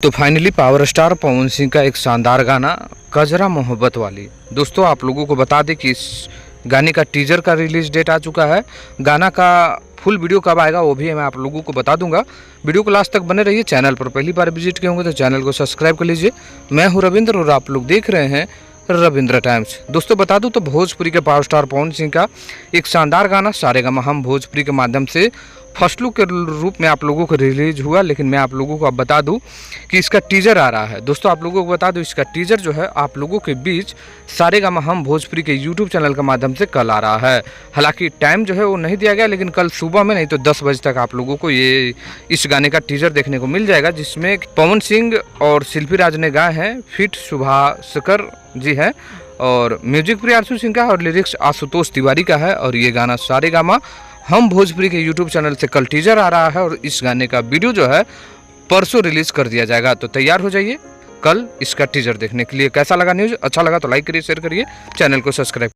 तो finally power star Pawan Singh का एक शानदार गाना कजरा मोहब्बत वाली। दोस्तों आप लोगों को बता दें कि इस गाने का टीजर का रिलीज डेट आ चुका है। गाना का फुल वीडियो कब आएगा वो भी मैं आप लोगों को बता दूंगा। वीडियो को लास्ट तक बने रहिए। चैनल पर पहली बार विजिट किए होंगे तो चैनल को सब्सक्राइब कर लीजिए। मैं हूं रविंद्र और आप लोग देख रहे हैं रविंद्र टाइम्स। दोस्तों बता दूं तो भोजपुरी के पावर स्टार पवन सिंह का एक शानदार गाना सारेगामा हम भोजपुरी के माध्यम से फर्स्ट लुक के रूप में आप लोगों को रिलीज हुआ, लेकिन मैं आप लोगों को अब बता दूं कि इसका टीजर आ रहा है। दोस्तों आप लोगों को बता दूं इसका टीजर जो है आप लोगों के बीच सारेगामा हम भोजपुरी के यूट्यूब चैनल के माध्यम से कल आ रहा है। हालांकि टाइम जो है वो नहीं दिया गया, लेकिन कल सुबह में नहीं तो 10 बजे तक आप लोगों को ये इस गाने का टीजर देखने को मिल जाएगा, जिसमें पवन सिंह और शिल्पी राज ने गाए हैं। फिट सुभाषकर जी है और म्यूजिक प्रियांशु सिंह का और लिरिक्स आशुतोष तिवारी का है। और ये गाना सारेगामा हम भोजपुरी के यूट्यूब चैनल से कल टीजर आ रहा है और इस गाने का वीडियो जो है परसों रिलीज कर दिया जाएगा। तो तैयार हो जाइए कल इसका टीजर देखने के लिए। कैसा लगा न्यूज़? अच्छा लगा तो लाइक करिए, शेयर करिए, चैनल को सब्सक्राइब